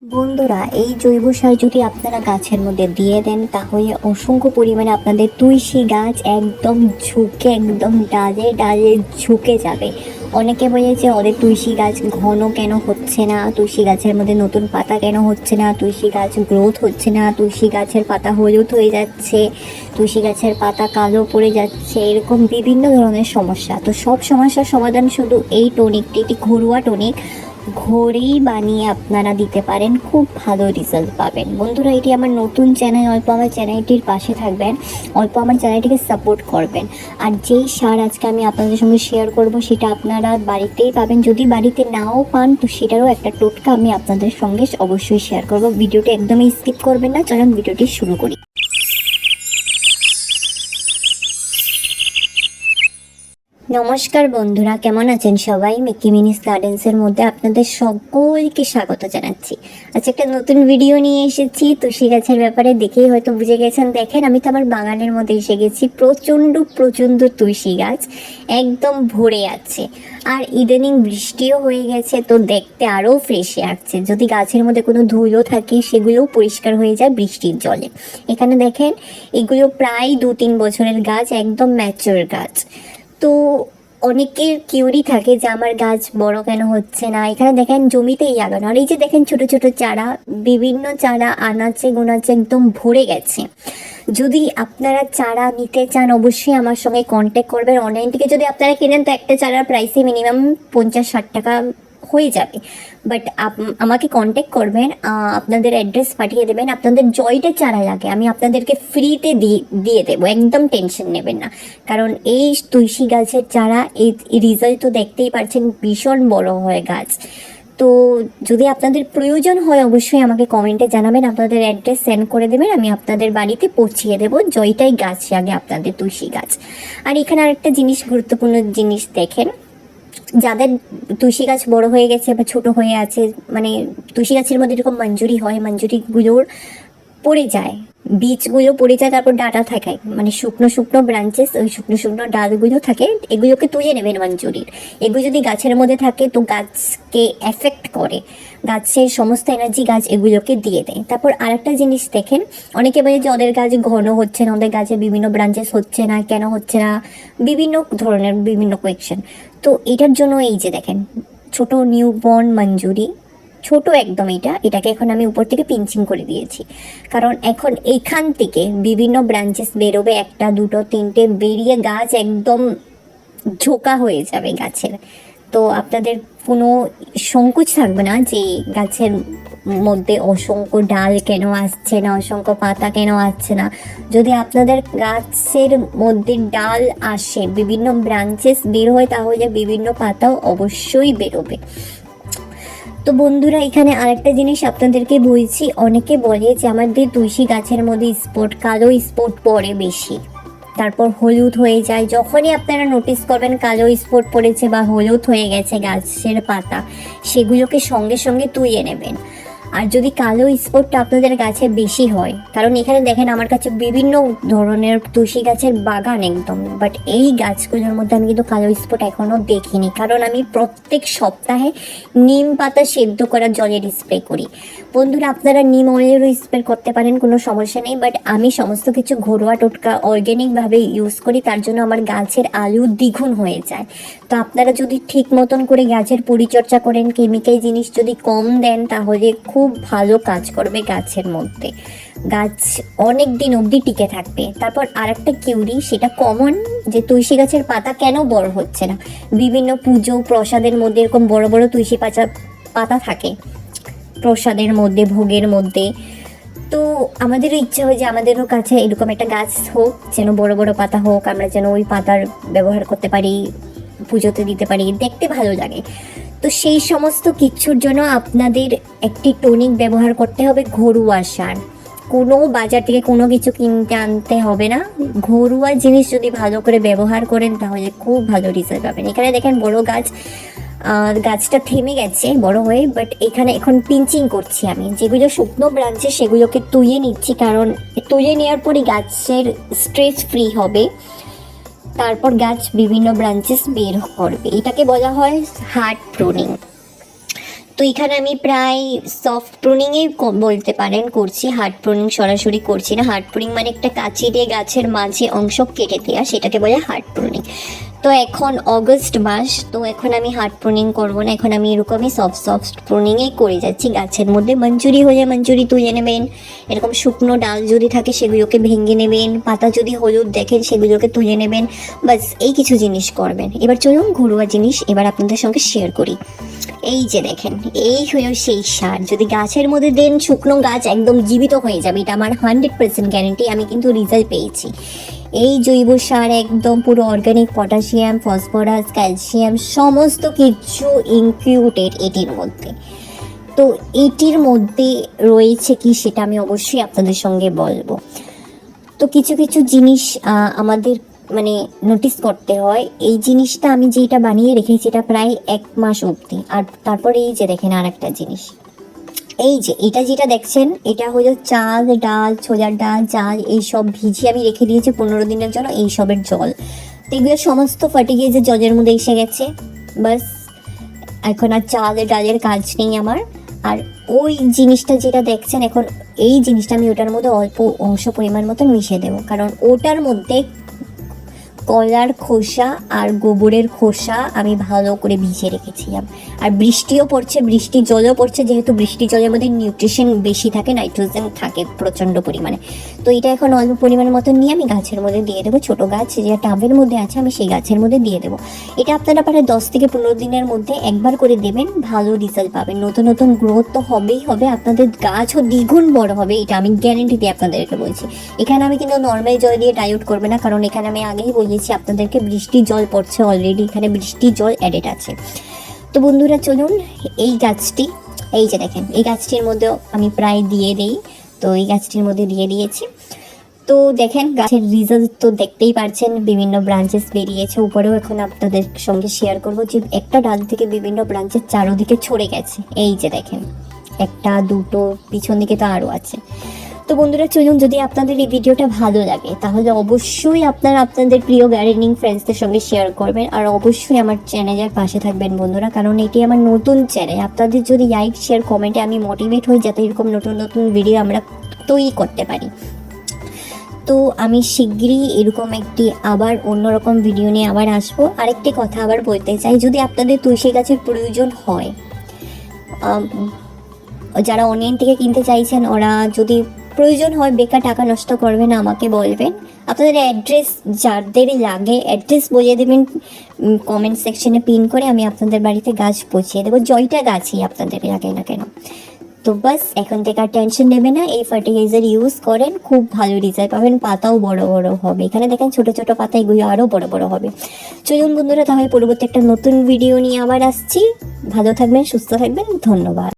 বন্ধুরা, এই জৈব সার যদি আপনারা গাছের মধ্যে দিয়ে দেন তাহলে অসংখ্য পরিমাণে আপনাদের তুলসী গাছ একদম ঝুঁকে একদম ডালে ডালে ঝুঁকে যাবে। অনেকে বলে যে ওদের তুলসী গাছ ঘন কেন হচ্ছে না, তুলসী গাছের মধ্যে নতুন পাতা কেন হচ্ছে না, তুলসী গাছ গ্রোথ হচ্ছে না, তুলসী গাছের পাতা হলুদ হয়ে যাচ্ছে, তুলসী গাছের পাতা কালো পড়ে যাচ্ছে, এরকম বিভিন্ন ধরনের সমস্যা। তো সব সমস্যার সমাধান শুধু এই টনিকটি, একটি ঘরোয়া টনিক ঘরেই বানিয়ে আপনারা দিতে পারেন, খুব ভালো রেজাল্ট পাবেন। বন্ধুরা, এটি আমার নতুন চ্যানেল, অল্প আমার চ্যানেলটির পাশে থাকবেন, অল্প আমার চ্যানেলটিকে সাপোর্ট করবেন। আর যেই সার আজকে আমি আপনাদের সঙ্গে শেয়ার করব সেটা আপনারা বাড়িতেই পাবেন, যদি বাড়িতে নাও পান তো সেটারও একটা টোটকা আমি আপনাদের সঙ্গে অবশ্যই শেয়ার করব। ভিডিওটি একদমই স্কিপ করবেন না, চলুন ভিডিওটি শুরু করি। নমস্কার বন্ধুরা, কেমন আছেন সবাই? মিকি মিনিস গার্ডেন্সের মধ্যে আপনাদের সকলকে স্বাগত জানাচ্ছি। আচ্ছা, একটা নতুন ভিডিও নিয়ে এসেছি তুলসী গাছের ব্যাপারে, দেখেই হয়তো বুঝে গেছেন। দেখেন, আমি তো আমার বাগানের মধ্যে এসে গেছি। প্রচণ্ড তুলসী গাছ একদম ভরে আছে, আর ইদানিং বৃষ্টিও হয়ে গেছে, তো দেখতে আরও ফ্রেশ লাগছে। যদি গাছের মধ্যে কোনো ধুলো থাকে সেগুলোও পরিষ্কার হয়ে যায় বৃষ্টির জলে। এখানে দেখেন, এগুলো প্রায় 2-3 বছরের গাছ, একদম ম্যাচিওর গাছ। তো অনেকের কিউরি থাকে যে আমার গাছ বড় কেন হচ্ছে না। এখানে দেখেন জমিতেই লাগানো, আর এই যে দেখেন ছোট ছোট চারা, বিভিন্ন চারা আনাচে গোনাচে একদম ভরে গেছে। যদি আপনারা চারা নিতে চান অবশ্যই আমার সঙ্গে কন্ট্যাক্ট করবেন। অনলাইন থেকে যদি আপনারা কেনেন তো একটা চারার প্রাইসে মিনিমাম 50-60 টাকা হয়ে যাবে। বাট আমাকে কন্ট্যাক্ট করবেন, আপনাদের অ্যাড্রেস পাঠিয়ে দেবেন। আপনাদের জয়টা চারা লাগে আমি আপনাদেরকে ফ্রিতে দিয়ে দেবো, একদম টেনশন নেবেন না। কারণ এই তুলসী গাছের চারা, এই রেজাল্ট তো দেখতেই পাচ্ছেন, ভীষণ বড় হয় গাছ। তো যদি আপনাদের প্রয়োজন হয় অবশ্যই আমাকে কমেন্টে জানাবেন, আপনাদের অ্যাড্রেস সেন্ড করে দেবেন, আমি আপনাদের বাড়িতে পৌঁছিয়ে দেবো। জয়টাই গাছ লাগে আপনাদের, তুলসী গাছ। আর এখানে আরেকটা জিনিস, গুরুত্বপূর্ণ জিনিস দেখেন, যাদের তুলসী গাছ বড় হয়ে গেছে বা ছোট হয়ে আছে, মানে তুলসী গাছের মধ্যে এরকম মঞ্জুরি হয়, মঞ্জুরিগুলোর পড়ে যায়, বীজগুলো পড়ে যায়, তারপর ডাটা থাকে, মানে শুকনো শুকনো ব্রাঞ্চেস, ওই শুকনো শুকনো ডালগুলো থাকে, এগুলোকে তুলে নেবেন মঞ্জুরির। এগুলো যদি গাছের মধ্যে থাকে তো গাছকে এফেক্ট করে, গাছের সমস্ত এনার্জি গাছ এগুলোকে দিয়ে দেয়। তারপর আরেকটা জিনিস দেখেন, অনেকে বলে যে ওদের গাছ ঘন হচ্ছে না, ওদের গাছে বিভিন্ন ব্রাঞ্চেস হচ্ছে না, কেন হচ্ছে না, বিভিন্ন ধরনের বিভিন্ন কোয়েশ্চেন। তো এটার জন্য এই যে দেখেন ছোট নিউ বর্ন মঞ্জুরি, ছোট একদম, এটাকে এখন আমি উপর থেকে পিঞ্চিং করে দিয়েছি, কারণ এখন এইখান থেকে বিভিন্ন ব্রাঞ্চেস বেরোবে, 1, 2, 3টে বেরিয়ে গাছ একদম ঝোঁকা হয়ে যাবে গাছের। তো আপনাদের কোনো সংকোচ থাকবে না যে গাছের মধ্যে অসংখ্য ডাল কেন আসছে না, অসংখ্য পাতা কেন আসছে না। যদি আপনাদের গাছের মধ্যে ডাল আসে, বিভিন্ন ব্রাঞ্চেস বের হয়, তাহলে বিভিন্ন পাতাও অবশ্যই বেরোবে। তো বন্ধুরা, এখানে আরেকটা জিনিস আপনাদেরকে বলছি, অনেকে বলে যে আমাদের তুলসী গাছের মধ্যে স্পট, কালো স্পট পড়ে বেশি, তারপর হলুদ হয়ে যায়। যখনই আপনারা নোটিস করবেন কালো স্পট পড়েছে বা হলুদ হয়ে গেছে গাছের পাতা, সেগুলোকে সঙ্গে সঙ্গে তুলে নেবেন। আর যদি কালো স্পটটা আপনাদের গাছে বেশি হয়, কারণ এখানে দেখেন আমার কাছে বিভিন্ন ধরনের তুলসী গাছের বাগান একদম, বাট এই গাছগুলোর মধ্যে আমি কিন্তু কালো স্পট এখনও দেখিনি, কারণ আমি প্রত্যেক সপ্তাহে নিম পাতা সেদ্ধ করা জলের স্প্রে করি। বন্ধুরা, আপনারা নিম অয়েলেরও স্প্রে করতে পারেন, কোনো সমস্যা নেই, বাট আমি সমস্ত কিছু ঘরোয়া টোটকা অর্গ্যানিকভাবে ইউজ করি, তার জন্য আমার গাছের আয়ু দ্বিগুণ হয়ে যায়। তো আপনারা যদি ঠিক মতন করে গাছের পরিচর্যা করেন, কেমিক্যাল জিনিস যদি কম দেন, তাহলে খুব ভালো কাজ করবে গাছের মধ্যে, গাছ অনেক দিন অবধি টিকে থাকবে। তারপর আরেকটা কিউরি, সেটা কমন, যে তুলসী গাছের পাতা কেন বড় হচ্ছে না। বিভিন্ন পুজো প্রসাদের মধ্যে এরকম বড় বড় তুলসী পাতা থাকে, প্রসাদের মধ্যে, ভোগের মধ্যে। তো আমাদেরও ইচ্ছা হয় যে আমাদেরও কাছে এরকম একটা গাছ হোক, যেন বড় বড় পাতা হোক, আমরা যেন ওই পাতার ব্যবহার করতে পারি, পুজোতে দিতে পারি, দেখতে ভালো লাগে। তো সেই সমস্ত কিছুর জন্য আপনাদের একটি টনিক ব্যবহার করতে হবে, ঘরোয়া সার। কোনো বাজার থেকে কোনো কিছু কিনতে আনতে হবে না, ঘরোয়া জিনিস যদি ভালো করে ব্যবহার করেন তাহলে খুব ভালো রেজাল্ট পাবেন। এখানে দেখেন বড় গাছ, গাছটা থেমে গেছে বড় হয়ে, বাট এখানে এখন পিঞ্চিং করছি আমি, যেগুলো শুকনো ব্রাঞ্চে সেগুলোকে তুলে নিচ্ছি, কারণ তুলে নেওয়ার পরই গাছের স্ট্রেস ফ্রি হবে, তারপর গাছ বিভিন্ন ব্রাঞ্চেস বের করবে। এটাকে বলা হয় হার্ড প্রুনিং। তো এখানে আমি প্রায় সফট প্রুনিংই বলতে পারেন করছি, হার্ড প্রুনিং সরাসরি করছি না। হার্ড প্রুনিং মানে একটা কাঁচি দিয়ে গাছের মাঝে অংশ কেটে দেওয়া, সেটাকে বলে হার্ড প্রুনিং। তো এখন অগস্ট মাস, তো এখন আমি হার্ড প্রুনিং করবো না, এখন আমি এরকমই সফট প্রুনিংই করে যাচ্ছি। গাছের মধ্যে মঞ্জুরি হলে মঞ্জুরি তুলে নেবেন, এরকম শুকনো ডাল যদি থাকে সেগুলোকে ভেঙে নেবেন, পাতা যদি হলুদ দেখেন সেগুলোকে তুলে নেবেন, বাস এই কিছু জিনিস করবেন। এবার চলুন ঘরোয়া জিনিস এবার আপনাদের সঙ্গে শেয়ার করি। এই যে দেখেন, এই হলো সেই সার, যদি গাছের মধ্যে দেন শুকনো গাছ একদম জীবিত হয়ে যাবে, এটা আমার 100% গ্যারেন্টি, আমি কিন্তু রেজাল্ট পেয়েছি। এই জৈব সার একদম পুরো অর্গানিক, পটাশিয়াম, ফসফরাস, ক্যালসিয়াম সমস্ত কিছু ইনক্লুডেড এটির মধ্যে। তো এটির মধ্যে রয়েছে কি সেটা আমি অবশ্যই আপনাদের সঙ্গে বলবো। তো কিছু কিছু জিনিস আমাদের মানে নোটিস করতে হয়। এই জিনিসটা আমি যেটা বানিয়ে রেখেছি এটা প্রায় 1 মাস অবধি। আর তারপরে এই যে দেখেন আর একটা জিনিস, এই যে এটা যেটা দেখছেন এটা হলো চাল, ডাল, ছোলার ডাল, চাল এইসব ভিজিয়ে আমি রেখে দিয়েছি 15 দিনের জন্য, এইসবের জল। তো এগুলো সমস্ত ফার্টিলাইজার জলের মধ্যে এসে গেছে, বাস এখন আর চাল ডালের কাজ নেই আমার। আর ওই জিনিসটা যেটা দেখছেন এখন, এই জিনিসটা আমি ওটার মধ্যে অল্প অংশ পরিমাণ মতো মিশিয়ে দেবো, কারণ ওটার মধ্যে কলার খোসা আর গোবরের খোসা আমি ভালো করে ভিজিয়ে রেখেছিলাম। আর বৃষ্টিও পড়ছে, বৃষ্টির জলও পড়ছে, যেহেতু বৃষ্টির জলের মধ্যে নিউট্রিশন বেশি থাকে, নাইট্রোজেন থাকে প্রচণ্ড পরিমাণে। তো এটা এখন অল্প পরিমাণ মতো নিয়ে আমি গাছের মধ্যে দিয়ে দেবো, ছোটো গাছ যে টাবের মধ্যে আছে আমি সেই গাছের মধ্যে দিয়ে দেবো। এটা আপনারা প্রায় 10 থেকে 15 দিনের মধ্যে একবার করে দেবেন, ভালো রেজাল্ট পাবেন। নতুন নতুন গ্রোথ তো হবেই হবে, আপনাদের গাছও দ্বিগুণ বড় হবে, এটা আমি গ্যারেন্টি দিয়ে আপনাদেরকে বলছি। এখানে আমি কিন্তু নর্মাল জল দিয়ে ডাইল্যুট করবে না, কারণ এখানে আমি আগেই বলেছি আপনাদেরকে বৃষ্টির জল পড়ছে অলরেডি, এখানে বৃষ্টির জল অ্যাডেড আছে। তো বন্ধুরা চলুন, এই গাছটি এই যে দেখেন, এই গাছটির মধ্যেও আমি প্রায় দিয়ে দিই, তো এই গাছটির মধ্যে দিয়ে দিয়েছি। তো দেখেন গাছের রেজাল্ট তো দেখতেই পারছেন, বিভিন্ন ব্রাঞ্চেস বেরিয়েছে। উপরেও এখন আপনাদের সঙ্গে শেয়ার করবো যে একটা ডাল থেকে বিভিন্ন ব্রাঞ্চের চারোদিকে ছড়ে গেছে। এই যে দেখেন, একটা দুটো, পিছন দিকে তো আরও আছে। তো বন্ধুরা চলুন, যদি আপনাদের এই ভিডিওটা ভালো লাগে তাহলে অবশ্যই আপনারা আপনাদের প্রিয় গার্ডেনিং ফ্রেন্ডসদের সঙ্গে শেয়ার করবেন, আর অবশ্যই আমার চ্যানেলের পাশে থাকবেন বন্ধুরা, কারণ এটি আমার নতুন চ্যানেল। আপনাদের যদি লাইক, শেয়ার, কমেন্টে আমি মোটিভেট হই যাতে এরকম নতুন নতুন ভিডিও আমরা তৈরি করতে পারি। তো আমি শিগগিরই এরকম একটি আবার অন্যরকম ভিডিও নিয়ে আবার আসবো। আরেকটি কথা আবার বলতে চাই, যদি আপনাদের তুলসী গাছের প্রয়োজন হয়, যারা অনলাইন থেকে কিনতে চাইছেন ওরা যদি প্রয়োজন হয়, বেকার টাকা নষ্ট করবেন, আমাকে বলবেন। আপনাদের অ্যাড্রেস যাদের লাগে অ্যাড্রেস বলিয়ে দেবেন কমেন্ট সেকশনে পিন করে, আমি আপনাদের বাড়িতে গাছ পৌঁছিয়ে দেবো, জয়টা গাছই আপনাদের লাগে না কেন। তো বাস এখন থেকে আর টেনশন নেবে না, এই ফার্টিলাইজার ইউজ করেন, খুব ভালো রেজাল্ট পাবেন, পাতাও বড় বড় হবে। এখানে দেখেন ছোট ছোট পাতা, এগুলো আরও বড় বড় হবে। চলুন বন্ধুরা, তাহলে পরবর্তী একটা নতুন ভিডিও নিয়ে আবার আসছি। ভালো থাকবেন, সুস্থ থাকবেন, ধন্যবাদ।